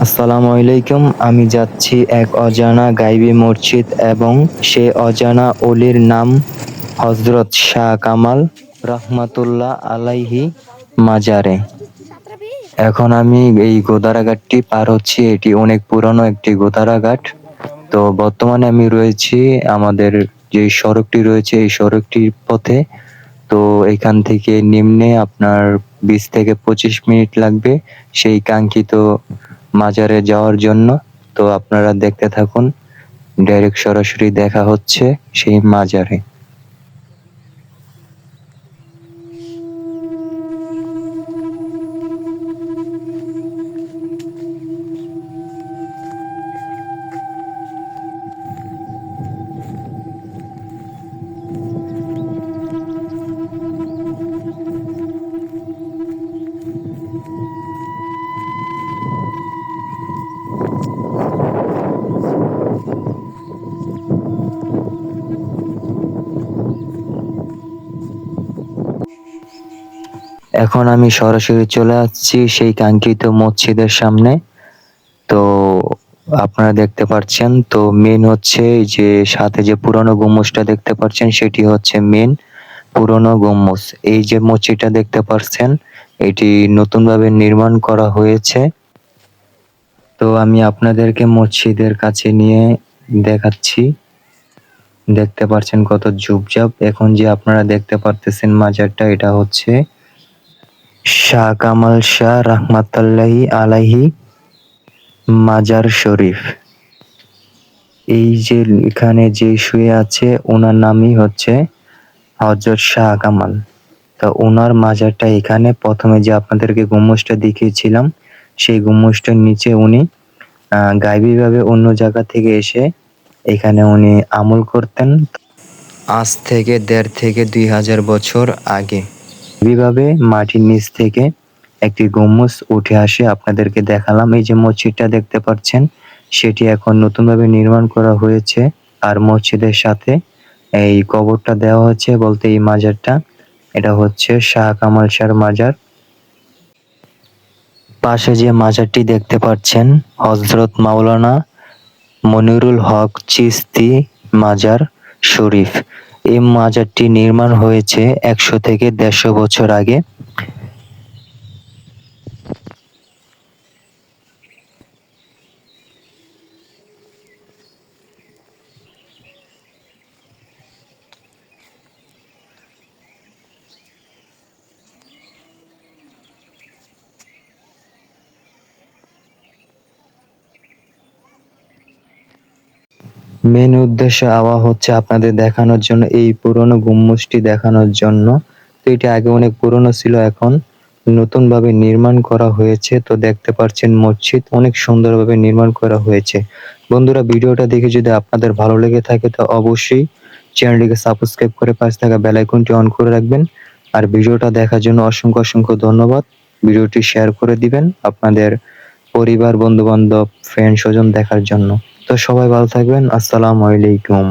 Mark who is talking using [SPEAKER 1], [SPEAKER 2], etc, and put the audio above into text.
[SPEAKER 1] আসসালামু আলাইকুম। আমি যাচ্ছি এক অজানা গাইবী মসজিদ এবং সে অজানা অলির নাম হযরত শাহ কামাল রাহমাতুল্লাহ আলাইহি মাজারে। এখন আমি এই গোদারাঘাটটি পার হচ্ছি। এটি অনেক পুরানো একটি গোদারাঘাট। তো বর্তমানে আমি রয়েছি আমাদের যে সড়কটি রয়েছে এই সড়কটির পথে। তো এখান থেকে নিম্নে আপনার ২০ থেকে ২৫ মিনিট লাগবে সেই কাঙ্ক্ষিত মাজারে যাওয়ার জন্য। তো আপনারা দেখতে থাকুন, ডাইরেক্ট সরাসরি দেখা হচ্ছে সেই মাজারে। এখন আমি সরাসরি চলে আসছি সেই কাঙ্ক্ষিত মসজিদের সামনে। তো আপনারা দেখতে পাচ্ছেন, তো মেন হচ্ছে যে সাথে যে পুরনো গম্বুজটা দেখতে পাচ্ছেন সেটি হচ্ছে মেন পুরনো গম্বুজ। এই যে মসজিদটা দেখতে পাচ্ছেন এটি নতুনভাবে নির্মাণ করা হয়েছে। তো আমি আপনাদেরকে মসজিদের কাছে নিয়ে দেখাচ্ছি। দেখতে পাচ্ছেন কত ঝুপঝাপ। এখন যে আপনারা দেখতে পারতেছেন মাজারটা, এটা হচ্ছে শাহ কামাল শাহ রাহমাতুল্লাহি আলাইহি মাজার শরীফ। এই যে এখানে যে শুয়ে আছে ওনার নামই হচ্ছে হযরত শাহ কামাল। তো ওনার মাজারটা এখানে। প্রথমে যে আপনাদেরকে গম্বুজটা দেখিয়েছিলাম সেই গম্বুজটার নিচে উনি গায়বীভাবে অন্য জায়গা থেকে এসে এখানে উনি আমল করতেন আজ থেকে ১.৫ থেকে ২,০০০ বছর আগে। এইভাবে মাটির নিচ থেকে একটি গম্বুজ উঠে আসে। আপনাদেরকে দেখালাম। এই যে মসজিদটা দেখতে পাচ্ছেন সেটি এখন নতুনভাবে নির্মাণ করা হয়েছে। আর মসজিদের সাথে এই কবরটা দেওয়া হচ্ছে, বলতে এই মাজারটা, এটা হচ্ছে শাহ কামাল শাহর মাজার। পাশে যে মাজারটি দেখতে পাচ্ছেন হযরত মাওলানা মনিরুল হক চিশতি মাজার শরীফ। এই মাজারটি নির্মাণ হয়েছে ১০০ থেকে ১৫০ বছর আগে। মেন উদ্দেশ্য আওয়া হচ্ছে আপনাদের দেখানোর জন্য, এই পুরনো গম্বুজটি দেখানোর জন্য। তো এটা আগে অনেক পুরনো ছিল, এখন নতুনভাবে নির্মাণ করা হয়েছে। তো দেখতে পাচ্ছেন মসজিদ অনেক সুন্দরভাবে নির্মাণ করা হয়েছে। বন্ধুরা, ভিডিওটা দেখে যদি আপনাদের ভালো লেগে থাকে তো অবশ্যই চ্যানেলটিকে সাবস্ক্রাইব করে পাশে থাকা বেল আইকনটি অন করে রাখবেন। আর ভিডিওটা দেখার জন্য অসংখ্য অসংখ্য ধন্যবাদ। ভিডিওটি শেয়ার করে দিবেন আপনাদের পরিবার, বন্ধু বান্ধব, ফ্রেন্ড স্বজন দেখার জন্য। তো সবাই ভালো থাকবেন। আসসালামু আলাইকুম।